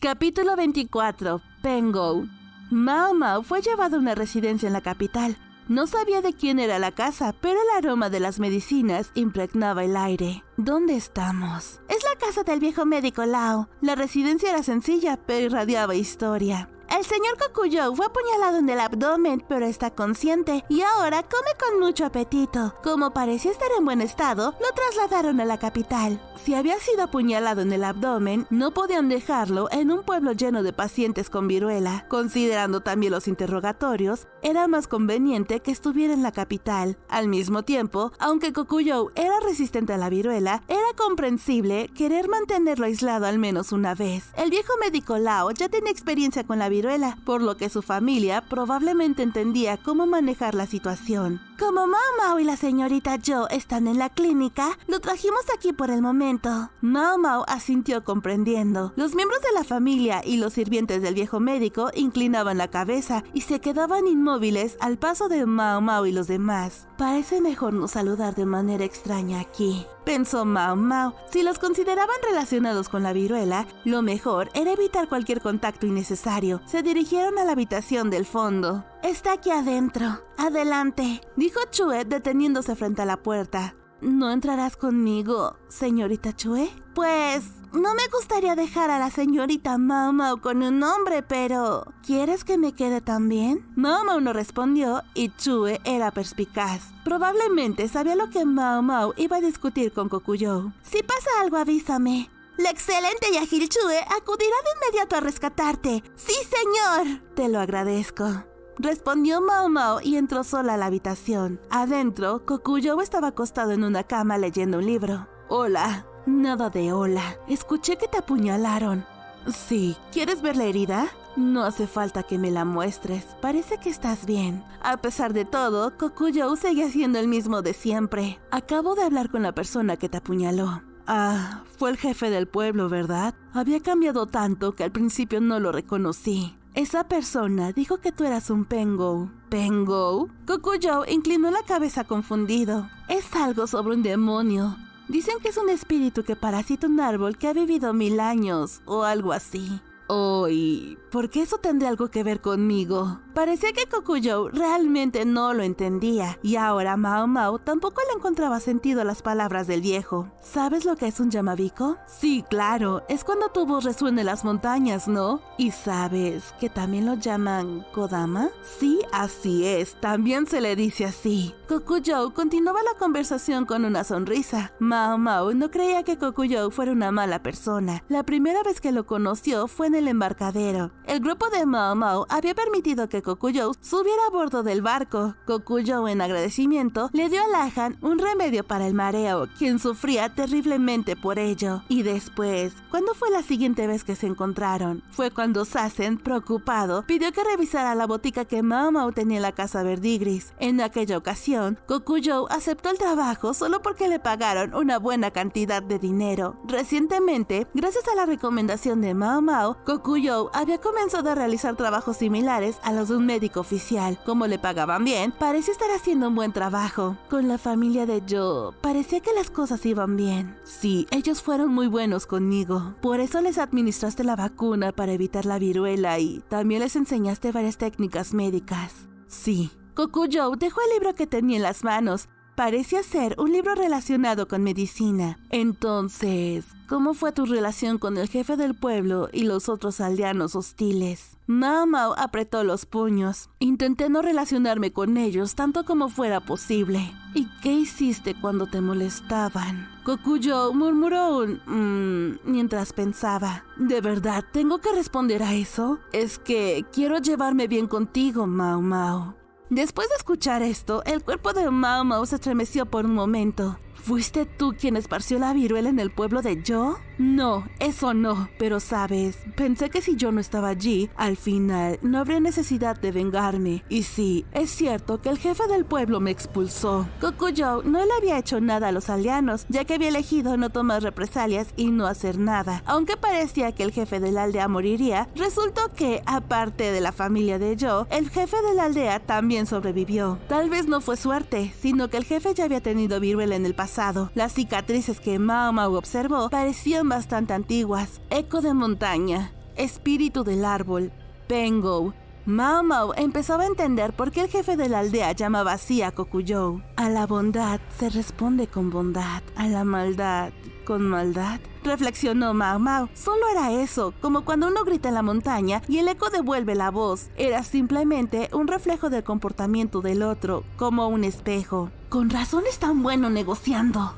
Capítulo 24. Pengo. Mao Mao fue llevado a una residencia en la capital. No sabía de quién era la casa, pero el aroma de las medicinas impregnaba el aire. ¿Dónde estamos? Es la casa del viejo médico Lao. La residencia era sencilla, pero irradiaba historia. El señor Kokuyou fue apuñalado en el abdomen, pero está consciente y ahora come con mucho apetito. Como parecía estar en buen estado, lo trasladaron a la capital. Si había sido apuñalado en el abdomen, no podían dejarlo en un pueblo lleno de pacientes con viruela. Considerando también los interrogatorios, era más conveniente que estuviera en la capital. Al mismo tiempo, aunque Kokuyou era resistente a la viruela, era comprensible querer mantenerlo aislado al menos una vez. El viejo médico Lao ya tenía experiencia con la viruela, por lo que su familia probablemente entendía cómo manejar la situación. Como Mao Mao y la señorita Jo están en la clínica, lo trajimos aquí por el momento. Mao Mao asintió comprendiendo. Los miembros de la familia y los sirvientes del viejo médico inclinaban la cabeza y se quedaban inmóviles al paso de Mao Mao y los demás. Parece mejor no saludar de manera extraña aquí, pensó Mao Mao. Si los consideraban relacionados con la viruela, lo mejor era evitar cualquier contacto innecesario. Se dirigieron a la habitación del fondo. Está aquí adentro. Adelante, dijo Chue deteniéndose frente a la puerta. ¿No entrarás conmigo, señorita Chue? Pues, no me gustaría dejar a la señorita Mao Mao con un hombre, pero ¿quieres que me quede también? Mao Mao no respondió y Chue era perspicaz. Probablemente sabía lo que Mao Mao iba a discutir con Kokuyou. Si pasa algo, avísame. La excelente y ágil Chue acudirá de inmediato a rescatarte. ¡Sí, señor! Te lo agradezco, respondió Mao Mao y entró sola a la habitación. Adentro, Kokuyou estaba acostado en una cama leyendo un libro. Hola. Nada de hola. Escuché que te apuñalaron. Sí. ¿Quieres ver la herida? No hace falta que me la muestres. Parece que estás bien. A pesar de todo, Kokuyou sigue siendo el mismo de siempre. Acabo de hablar con la persona que te apuñaló. Ah, fue el jefe del pueblo, ¿verdad? Había cambiado tanto que al principio no lo reconocí. Esa persona dijo que tú eras un Pengo. ¿Pengo? Kokuyou inclinó la cabeza confundido. Es algo sobre un demonio. Dicen que es un espíritu que parasita un árbol que ha vivido 1000 años o algo así. Oh, ¿y por qué eso tendría algo que ver conmigo? Parecía que Kokuyou realmente no lo entendía, y ahora Mao Mao tampoco le encontraba sentido a las palabras del viejo. ¿Sabes lo que es un Yamabiko? Sí, claro, es cuando tu voz resuena en las montañas, ¿no? ¿Y sabes que también lo llaman Kodama? Sí, así es, también se le dice así. Kokuyou continuaba la conversación con una sonrisa. Mao Mao no creía que Kokuyou fuera una mala persona. La primera vez que lo conoció fue en el embarcadero. El grupo de Mao Mao había permitido que Kokuyou subiera a bordo del barco. Kokuyou, en agradecimiento, le dio a Lahan un remedio para el mareo, quien sufría terriblemente por ello. Y después, ¿cuándo fue la siguiente vez que se encontraron? Fue cuando Sazen, preocupado, pidió que revisara la botica que Mao Mao tenía en la casa verdigris. En aquella ocasión, Kokuyou aceptó el trabajo solo porque le pagaron una buena cantidad de dinero. Recientemente, gracias a la recomendación de Mao Mao, Kokuyou había comenzado a realizar trabajos similares a los de un médico oficial. Como le pagaban bien, parecía estar haciendo un buen trabajo. Con la familia de Jo, parecía que las cosas iban bien. Sí, ellos fueron muy buenos conmigo. Por eso les administraste la vacuna para evitar la viruela y también les enseñaste varias técnicas médicas. Sí. Kokuyou dejó el libro que tenía en las manos. Parecía ser un libro relacionado con medicina. Entonces, ¿cómo fue tu relación con el jefe del pueblo y los otros aldeanos hostiles? Mao Mao apretó los puños. Intenté no relacionarme con ellos tanto como fuera posible. ¿Y qué hiciste cuando te molestaban? Kokuyou murmuró mientras pensaba. ¿De verdad tengo que responder a eso? Es que quiero llevarme bien contigo, Mao Mao. Después de escuchar esto, el cuerpo de Mao Mao se estremeció por un momento. ¿Fuiste tú quien esparció la viruela en el pueblo de Jo? No, eso no. Pero sabes, pensé que si yo no estaba allí, al final no habría necesidad de vengarme. Y sí, es cierto que el jefe del pueblo me expulsó. Kokuyou no le había hecho nada a los aldeanos, ya que había elegido no tomar represalias y no hacer nada. Aunque parecía que el jefe de la aldea moriría, resultó que, aparte de la familia de Jo, el jefe de la aldea también sobrevivió. Tal vez no fue suerte, sino que el jefe ya había tenido viruela en el pasado. Las cicatrices que Mao Mao observó parecían bastante antiguas. Eco de montaña. espíritu del árbol, Pengo. Mao Mao empezaba a entender por qué el jefe de la aldea llamaba así a Kokuyou. A la bondad se responde con bondad, a la maldad con maldad. Reflexionó Mao Mao. Solo era eso, como cuando uno grita en la montaña y el eco devuelve la voz. Era simplemente un reflejo del comportamiento del otro, como un espejo. Con razón es tan bueno negociando.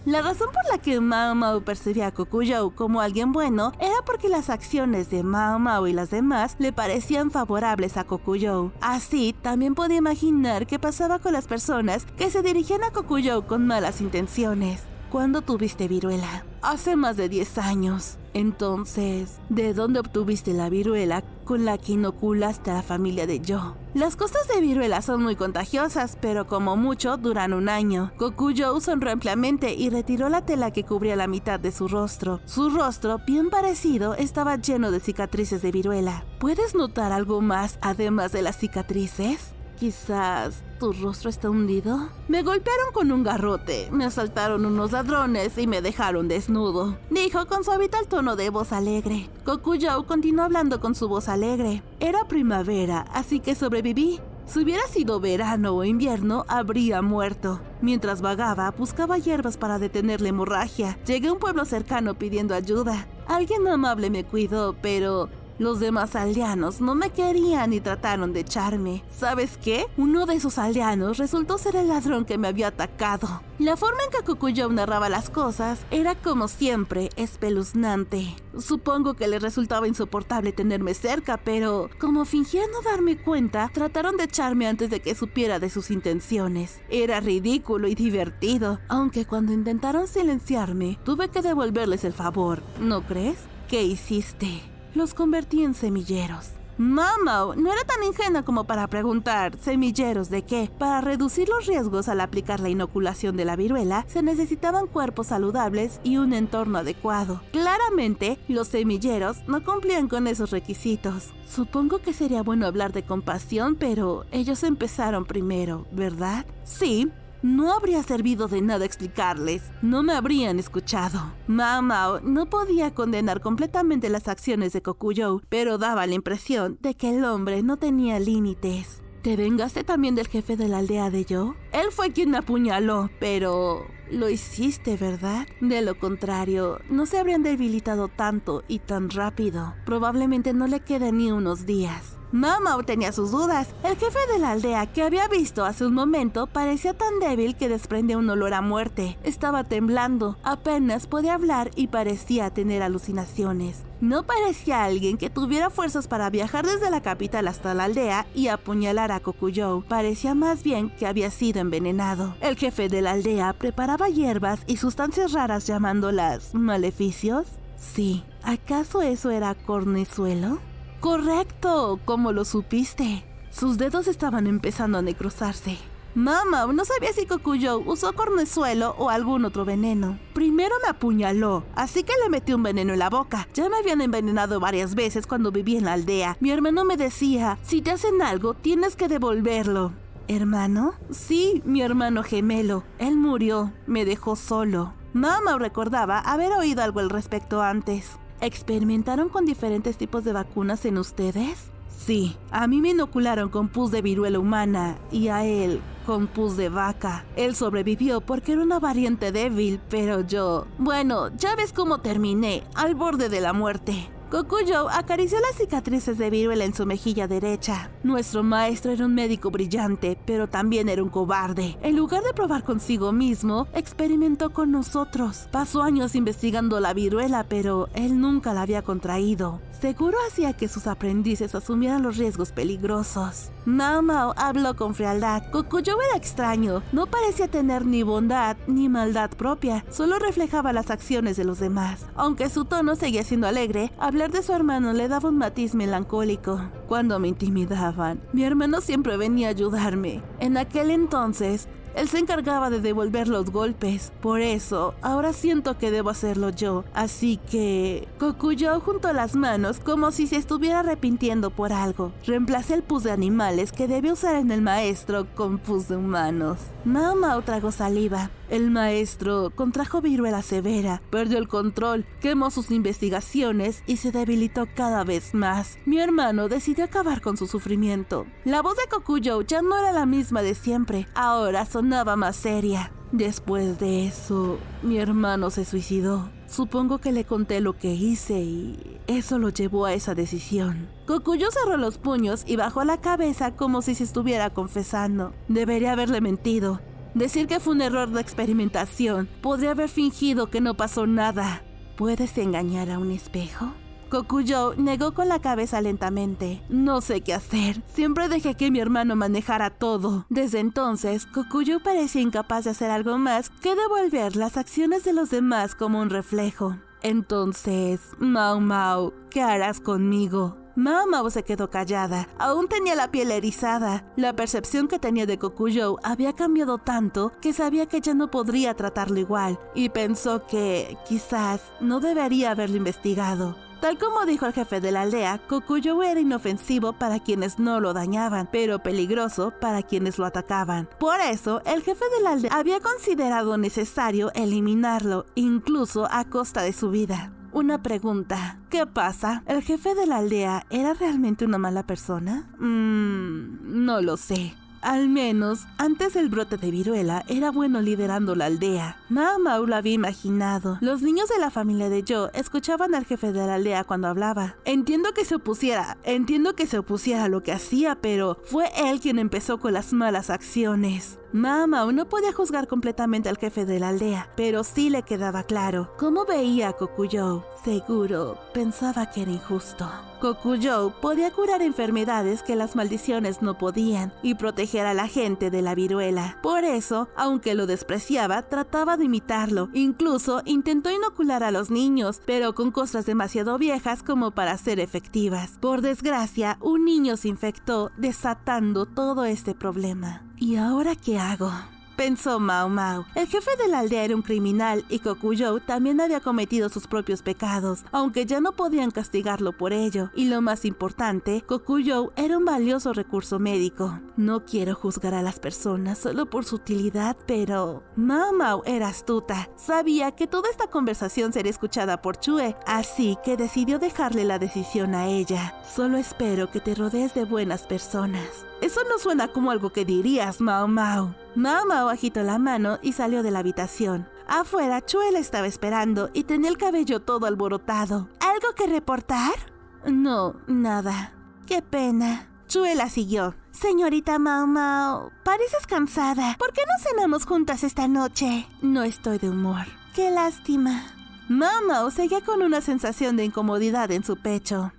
La razón por la que Mao Mao percibía a Kokuyou como alguien bueno era porque las acciones de Mao Mao y las demás le parecían favorables a Kokuyou. Así, también podía imaginar qué pasaba con las personas que se dirigían a Kokuyou con malas intenciones. ¿Cuándo tuviste viruela? Hace más de 10 años. Entonces, ¿de dónde obtuviste la viruela con la que inoculaste a la familia de Yo? Las cosas de viruela son muy contagiosas, pero como mucho duran un año. Kokuyou sonrió ampliamente y retiró la tela que cubría la mitad de su rostro. Su rostro, bien parecido, estaba lleno de cicatrices de viruela. ¿Puedes notar algo más además de las cicatrices? Quizás tu rostro está hundido. Me golpearon con un garrote, me asaltaron unos ladrones y me dejaron desnudo, dijo con su habitual tono de voz alegre. Kokuyou continuó hablando con su voz alegre. Era primavera, así que sobreviví. Si hubiera sido verano o invierno, habría muerto. Mientras vagaba, buscaba hierbas para detener la hemorragia. Llegué a un pueblo cercano pidiendo ayuda. Alguien amable me cuidó, pero los demás aldeanos no me querían y trataron de echarme. ¿Sabes qué? Uno de esos aldeanos resultó ser el ladrón que me había atacado. La forma en que Kokuyou narraba las cosas era, como siempre, espeluznante. Supongo que les resultaba insoportable tenerme cerca, pero como fingía no darme cuenta, trataron de echarme antes de que supiera de sus intenciones. Era ridículo y divertido, aunque cuando intentaron silenciarme, tuve que devolverles el favor. ¿No crees? ¿Qué hiciste? Los convertí en semilleros. Mao Mao no era tan ingenua como para preguntar ¿semilleros de qué? Para reducir los riesgos al aplicar la inoculación de la viruela, se necesitaban cuerpos saludables y un entorno adecuado. Claramente, los semilleros no cumplían con esos requisitos. Supongo que sería bueno hablar de compasión, pero ellos empezaron primero, ¿verdad? Sí. No habría servido de nada explicarles, no me habrían escuchado. Mao Mao no podía condenar completamente las acciones de Kokuyou, pero daba la impresión de que el hombre no tenía límites. ¿Te vengaste también del jefe de la aldea de Yo? Él fue quien me apuñaló, pero lo hiciste, ¿verdad? De lo contrario, no se habrían debilitado tanto y tan rápido. Probablemente no le queden ni unos días. Mao Mao tenía sus dudas. El jefe de la aldea que había visto hace un momento parecía tan débil que desprendía un olor a muerte. Estaba temblando, apenas podía hablar y parecía tener alucinaciones. No parecía alguien que tuviera fuerzas para viajar desde la capital hasta la aldea y apuñalar a Kokuyou. Parecía más bien que había sido envenenado. El jefe de la aldea preparaba hierbas y sustancias raras llamándolas maleficios. Sí, ¿acaso eso era cornezuelo? ¡Correcto! ¿Cómo lo supiste? Sus dedos estaban empezando a necrosarse. Mao Mao no sabía si Kokuyou usó cornezuelo o algún otro veneno. Primero me apuñaló, así que le metí un veneno en la boca. Ya me habían envenenado varias veces cuando vivía en la aldea. Mi hermano me decía, si te hacen algo, tienes que devolverlo. ¿Hermano? Sí, mi hermano gemelo. Él murió, me dejó solo. Mao Mao recordaba haber oído algo al respecto antes. ¿Experimentaron con diferentes tipos de vacunas en ustedes? Sí, a mí me inocularon con pus de viruela humana y a él con pus de vaca. Él sobrevivió porque era una variante débil, pero yo... Bueno, ya ves cómo terminé, al borde de la muerte. Kokuyou acarició las cicatrices de viruela en su mejilla derecha. Nuestro maestro era un médico brillante, pero también era un cobarde. En lugar de probar consigo mismo, experimentó con nosotros. Pasó años investigando la viruela, pero él nunca la había contraído. Seguro hacía que sus aprendices asumieran los riesgos peligrosos. Mao Mao habló con frialdad. Kokuyou era extraño. No parecía tener ni bondad ni maldad propia. Solo reflejaba las acciones de los demás. Aunque su tono seguía siendo alegre, hablar de su hermano le daba un matiz melancólico. Cuando me intimidaban, mi hermano siempre venía a ayudarme. En aquel entonces, Él se encargaba de devolver los golpes. Por eso, ahora siento que debo hacerlo yo. Así que... Kokuyo juntó las manos como si se estuviera arrepintiendo por algo. Reemplacé el pus de animales que debía usar en el maestro con pus de humanos. Mao Mao tragó saliva. El maestro contrajo viruela severa, perdió el control, quemó sus investigaciones y se debilitó cada vez más. Mi hermano decidió acabar con su sufrimiento. La voz de Kokuyo ya no era la misma de siempre, ahora sonaba más seria. Después de eso, mi hermano se suicidó. Supongo que le conté lo que hice y eso lo llevó a esa decisión. Kokuyo cerró los puños y bajó la cabeza como si se estuviera confesando. Debería haberle mentido. Decir que fue un error de experimentación. Podría haber fingido que no pasó nada. ¿Puedes engañar a un espejo? Kokuyo negó con la cabeza lentamente. No sé qué hacer. Siempre dejé que mi hermano manejara todo. Desde entonces, Kokuyo parecía incapaz de hacer algo más que devolver las acciones de los demás como un reflejo. Entonces, Mao Mao, ¿qué harás conmigo? Mao Mao se quedó callada. Aún tenía la piel erizada. La percepción que tenía de Kokuyo había cambiado tanto que sabía que ya no podría tratarlo igual, y pensó que quizás no debería haberlo investigado. Tal como dijo el jefe de la aldea, Kokuyo era inofensivo para quienes no lo dañaban, pero peligroso para quienes lo atacaban. Por eso, el jefe de la aldea había considerado necesario eliminarlo, incluso a costa de su vida. Una pregunta. ¿Qué pasa? ¿El jefe de la aldea era realmente una mala persona? No lo sé. Al menos, antes del brote de viruela, era bueno liderando la aldea. Mao Mao lo había imaginado. Los niños de la familia de Joe escuchaban al jefe de la aldea cuando hablaba. Entiendo que se opusiera a lo que hacía, pero fue él quien empezó con las malas acciones. Mao Mao no podía juzgar completamente al jefe de la aldea, pero sí le quedaba claro cómo veía a Kokuyo. Seguro pensaba que era injusto. Kokuyo podía curar enfermedades que las maldiciones no podían y proteger a la gente de la viruela. Por eso, aunque lo despreciaba, trataba de imitarlo. Incluso intentó inocular a los niños, pero con cosas demasiado viejas como para ser efectivas. Por desgracia, un niño se infectó, desatando todo este problema. ¿Y ahora qué hago?, pensó Mao Mao. El jefe de la aldea era un criminal y Kokuyo también había cometido sus propios pecados, aunque ya no podían castigarlo por ello. Y lo más importante, Kokuyo era un valioso recurso médico. No quiero juzgar a las personas solo por su utilidad, pero Mao Mao era astuta. Sabía que toda esta conversación sería escuchada por Chue, así que decidió dejarle la decisión a ella. Solo espero que te rodees de buenas personas. Eso no suena como algo que dirías, Mao Mao. Mao Mao agitó la mano y salió de la habitación. Afuera, Chue la estaba esperando y tenía el cabello todo alborotado. ¿Algo que reportar? No, nada. Qué pena. Chue la siguió. Señorita Mao Mao, pareces cansada. ¿Por qué no cenamos juntas esta noche? No estoy de humor. Qué lástima. Mao Mao seguía con una sensación de incomodidad en su pecho.